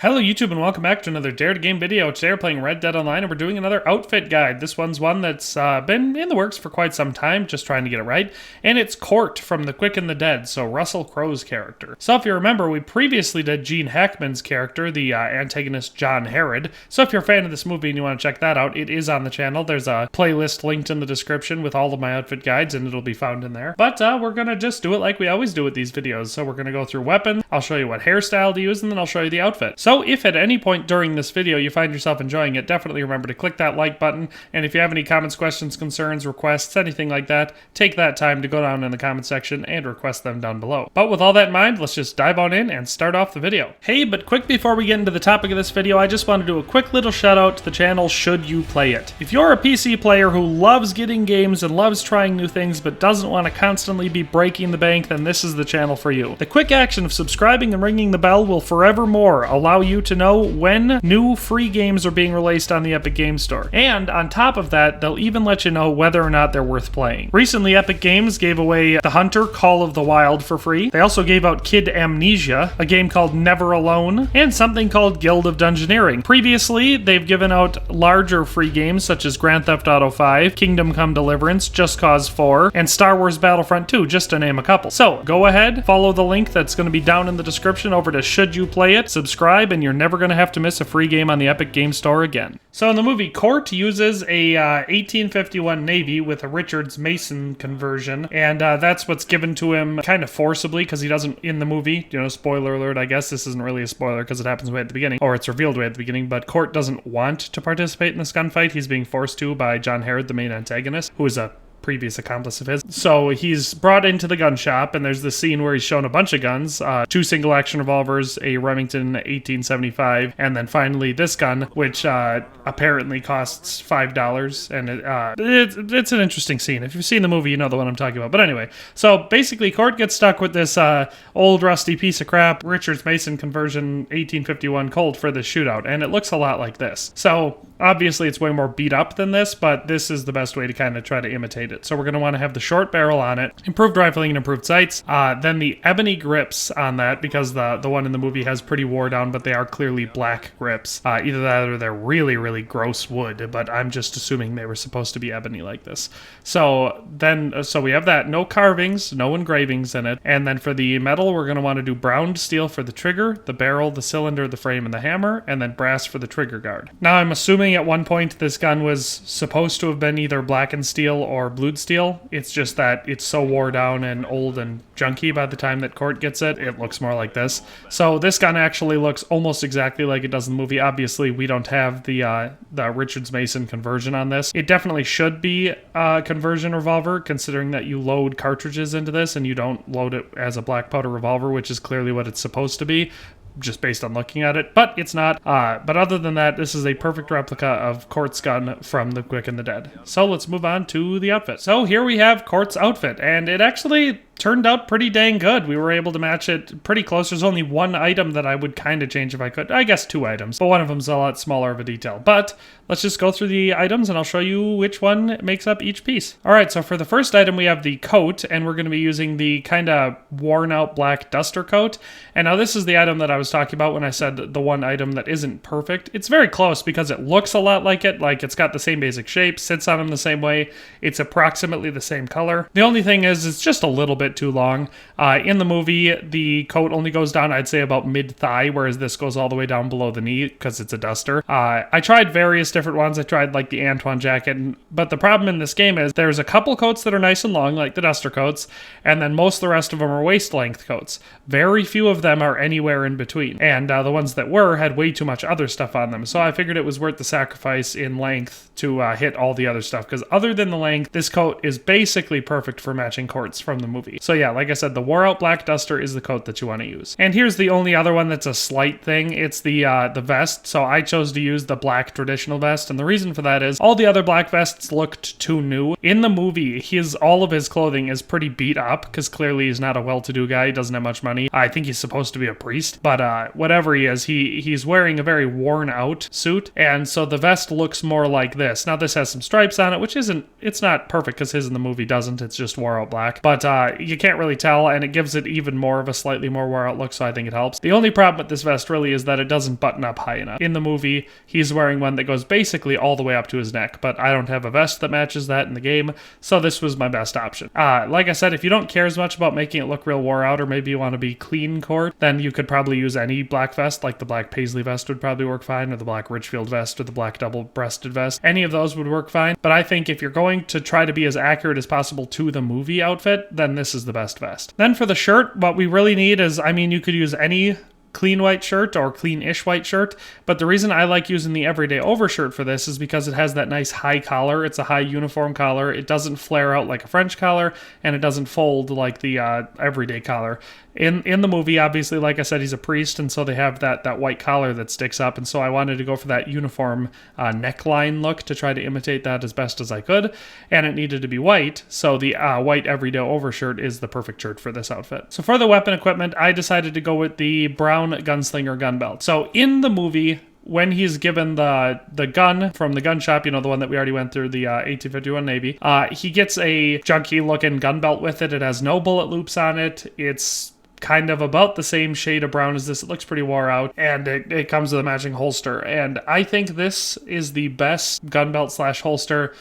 Hello YouTube and welcome back to another Dare to Game video. Today we're playing Red Dead Online and we're doing another outfit guide. This one's one that's been in the works for quite some time, just trying to get it right. And it's Cort from The Quick and the Dead, so Russell Crowe's character. So if you remember, we previously did Gene Hackman's character, the antagonist John Herod. So if you're a fan of this movie and you want to check that out, it is on the channel. There's a playlist linked in the description with all of my outfit guides and it'll be found in there. But we're going to just do it like we always do with these videos. So we're going to go through weapons, I'll show you what hairstyle to use, and then I'll show you the outfit. So if at any point during this video you find yourself enjoying it, definitely remember to click that like button. And if you have any comments, questions, concerns, requests, anything like that, take that time to go down in the comment section and request them down below. But with all that in mind, let's just dive on in and start off the video. Hey, but quick before we get into the topic of this video, I just want to do a quick little shout out to the channel Should You Play It. If you're a PC player who loves getting games and loves trying new things but doesn't want to constantly be breaking the bank, then this is the channel for you. The quick action of subscribing and ringing the bell will forevermore allow you to know when new free games are being released on the Epic Games Store. And on top of that, they'll even let you know whether or not they're worth playing. Recently, Epic Games gave away The Hunter Call of the Wild for free. They also gave out Kid Amnesia, a game called Never Alone, and something called Guild of Dungeoneering. Previously, they've given out larger free games such as Grand Theft Auto 5, Kingdom Come Deliverance, Just Cause 4, and Star Wars Battlefront 2, just to name a couple. So, go ahead, follow the link that's going to be down in the description over to Should You Play It, subscribe, and you're never going to have to miss a free game on the Epic Games Store again. So in the movie, Cort uses a 1851 Navy with a Richards-Mason conversion, and that's what's given to him kind of forcibly because he doesn't, in the movie, you know, spoiler alert, I guess this isn't really a spoiler because it happens way at the beginning, or it's revealed way at the beginning, but Cort doesn't want to participate in this gunfight. He's being forced to by John Herod, the main antagonist, who is a previous accomplice of his. So he's brought into the gun shop, and there's this scene where he's shown a bunch of guns, 2 single-action revolvers, a Remington 1875, and then finally this gun, which apparently costs $5, and it's an interesting scene. If you've seen the movie, you know the one I'm talking about. But anyway, so basically Cort gets stuck with this old rusty piece of crap Richards-Mason conversion 1851 Colt for this shootout, and it looks a lot like this. So obviously it's way more beat up than this, but this is the best way to kind of try to imitate it. So we're going to want to have the short barrel on it, improved rifling and improved sights, then the ebony grips on that, because the one in the movie has pretty wore down, but they are clearly black grips. Either that or they're really, really gross wood, but I'm just assuming they were supposed to be ebony like this. So we have that, no carvings, no engravings in it, and then for the metal, we're going to want to do browned steel for the trigger, the barrel, the cylinder, the frame, and the hammer, and then brass for the trigger guard. Now I'm assuming at one point this gun was supposed to have been either blackened steel or blued steel. It's just that it's so wore down and old and junky by the time that Cort gets it. It looks more like this. So this gun actually looks almost exactly like it does in the movie. Obviously, we don't have the Richards-Mason conversion on this. It definitely should be a conversion revolver, considering that you load cartridges into this and you don't load it as a black powder revolver, which is clearly what it's supposed to be, just based on looking at it, but it's not. But other than that, this is a perfect replica of Cort's gun from The Quick and the Dead. So let's move on to the outfit. So here we have Cort's outfit, and it actually turned out pretty dang good. We were able to match it pretty close. There's only one item that I would kind of change if I could. I guess 2 items, but one of them's a lot smaller of a detail. But let's just go through the items and I'll show you which one makes up each piece. All right, so for the first item, we have the coat, and we're going to be using the kind of worn out black duster coat. And now this is the item that I was talking about when I said the one item that isn't perfect. It's very close because it looks a lot like it. Like, it's got the same basic shape, sits on them the same way. It's approximately the same color. The only thing is it's just a little bit too long. In the movie, the coat only goes down, I'd say, about mid-thigh, whereas this goes all the way down below the knee because it's a duster. I tried various different ones. I tried like the Antoine jacket, but the problem in this game is there's a couple coats that are nice and long, like the duster coats, and then most of the rest of them are waist-length coats. Very few of them are anywhere in between, and the ones that were had way too much other stuff on them, so I figured it was worth the sacrifice in length to hit all the other stuff, because other than the length, this coat is basically perfect for matching Cort's from the movie. So yeah, like I said, the wore out black duster is the coat that you want to use. And here's the only other one that's a slight thing. It's the vest. So I chose to use the black traditional vest, and the reason for that is all the other black vests looked too new. In the movie, all of his clothing is pretty beat up because clearly he's not a well-to-do guy. He doesn't have much money. I think he's supposed to be a priest, but whatever he is, he's wearing a very worn out suit, and so the vest looks more like this. Now this has some stripes on it, which it's not perfect because his in the movie doesn't. It's just wore out black, but you can't really tell, and it gives it even more of a slightly more wore out look, so I think it helps. The only problem with this vest really is that it doesn't button up high enough. In the movie, he's wearing one that goes basically all the way up to his neck, but I don't have a vest that matches that in the game, so this was my best option. Like I said, if you don't care as much about making it look real wore out, or maybe you want to be clean Cort, then you could probably use any black vest, like the black paisley vest would probably work fine, or the black Richfield vest, or the black double-breasted vest. Any of those would work fine, but I think if you're going to try to be as accurate as possible to the movie outfit, then this is the best vest. Then for the shirt, what we really need is, I mean, you could use any clean white shirt or clean-ish white shirt, but the reason I like using the everyday overshirt for this is because it has that nice high collar. It's a high uniform collar. It doesn't flare out like a French collar, and it doesn't fold like the everyday collar. In the movie, obviously, like I said, he's a priest, and so they have that white collar that sticks up, and so I wanted to go for that uniform neckline look to try to imitate that as best as I could, and it needed to be white, so the white everyday overshirt is the perfect shirt for this outfit. So for the weapon equipment, I decided to go with the brown gunslinger gun belt. So in the movie, when he's given the gun from the gun shop, the one that we already went through, the 1851 Navy, he gets a junky looking gun belt with it. It has no bullet loops on it. It's kind of about the same shade of brown as this. It looks pretty wore out, and it comes with a matching holster. And I think this is the best gun belt slash holster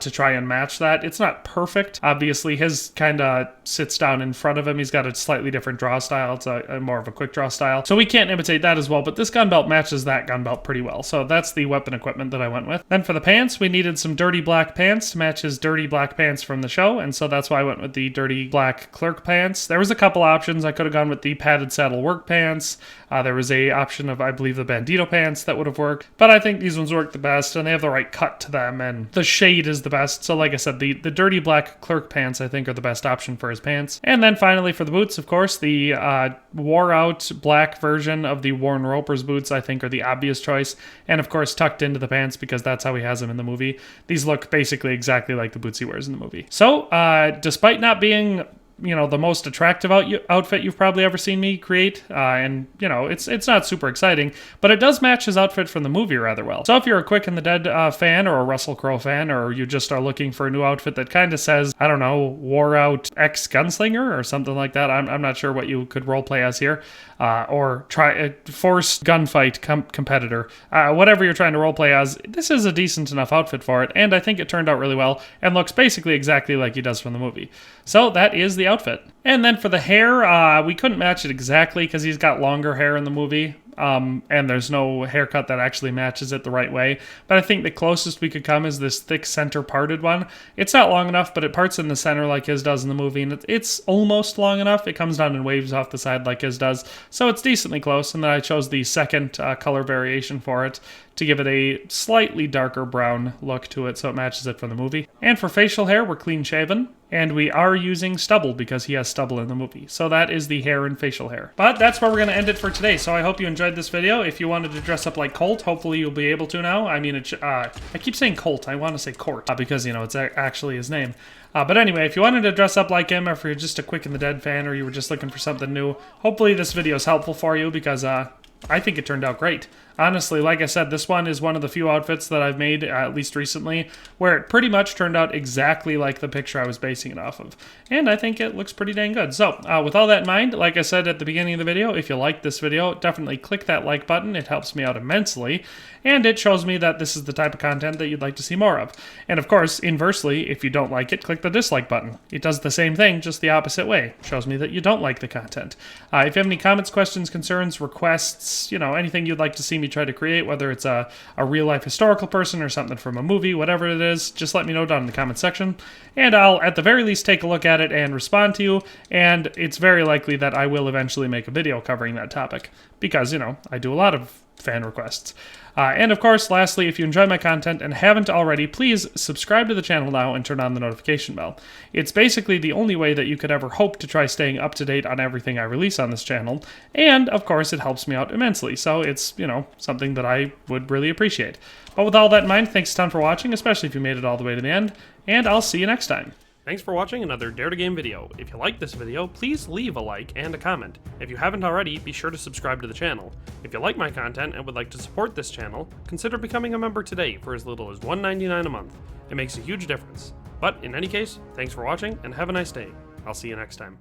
to try and match that. It's not perfect. Obviously, his kind of sits down in front of him. He's got a slightly different draw style. It's a more of a quick draw style. So we can't imitate that as well, but this gun belt matches that gun belt pretty well. So that's the weapon equipment that I went with. Then for the pants, we needed some dirty black pants to match his dirty black pants from the show, and so that's why I went with the dirty black clerk pants. There was a couple options. I could have gone with the padded saddle work pants. There was a option of, I believe, the bandito pants that would have worked, but I think these ones work the best, and they have the right cut to them, and the shade is the best. So like I said, the dirty black clerk pants I think are the best option for his pants. And then finally for the boots, of course, the wore out black version of the Warren Roper's boots I think are the obvious choice, and of course tucked into the pants because that's how he has them in the movie. These look basically exactly like the boots he wears in the movie. So despite not being the most attractive outfit you've probably ever seen me create, and it's not super exciting, but it does match his outfit from the movie rather well. So if you're a Quick and the Dead fan, or a Russell Crowe fan, or you just are looking for a new outfit that kind of says, I don't know, wore out ex-gunslinger or something like that, I'm not sure what you could roleplay as here, or try a forced gunfight competitor, whatever you're trying to roleplay as, this is a decent enough outfit for it, and I think it turned out really well and looks basically exactly like he does from the movie. So that is the outfit. And then for the hair, we couldn't match it exactly because he's got longer hair in the movie. And there's no haircut that actually matches it the right way. But I think the closest we could come is this thick center parted one. It's not long enough, but it parts in the center like his does in the movie, and it's almost long enough. It comes down and waves off the side like his does, so it's decently close. And then I chose the second color variation for it to give it a slightly darker brown look to it so it matches it from the movie. And for facial hair, we're clean shaven, and we are using stubble because he has stubble in the movie. So that is the hair and facial hair. But that's where we're going to end it for today. So I hope you enjoyed this video. If you wanted to dress up like Colt, hopefully you'll be able to now. I mean, I keep saying Colt. I want to say Cort because, it's actually his name. But anyway, if you wanted to dress up like him, or if you're just a Quick and the Dead fan, or you were just looking for something new, hopefully this video is helpful for you because I think it turned out great. Honestly, like I said, this one is one of the few outfits that I've made, at least recently, where it pretty much turned out exactly like the picture I was basing it off of. And I think it looks pretty dang good. So, with all that in mind, like I said at the beginning of the video, if you liked this video, definitely click that like button. It helps me out immensely, and it shows me that this is the type of content that you'd like to see more of. And of course, inversely, if you don't like it, click the dislike button. It does the same thing, just the opposite way. It shows me that you don't like the content. If you have any comments, questions, concerns, requests, anything you'd like to see me try to create, whether it's a real-life historical person or something from a movie, whatever it is, just let me know down in the comment section, and I'll at the very least take a look at it and respond to you, and it's very likely that I will eventually make a video covering that topic, because, I do a lot of fan requests. And of course, lastly, if you enjoy my content and haven't already, please subscribe to the channel now and turn on the notification bell. It's basically the only way that you could ever hope to try staying up to date on everything I release on this channel, and of course it helps me out immensely, so it's, something that I would really appreciate. But with all that in mind, thanks a ton for watching, especially if you made it all the way to the end, and I'll see you next time. Thanks for watching another Dare to Game video. If you liked this video, please leave a like and a comment. If you haven't already, be sure to subscribe to the channel. If you like my content and would like to support this channel, consider becoming a member today for as little as $1.99 a month. It makes a huge difference. But in any case, thanks for watching and have a nice day. I'll see you next time.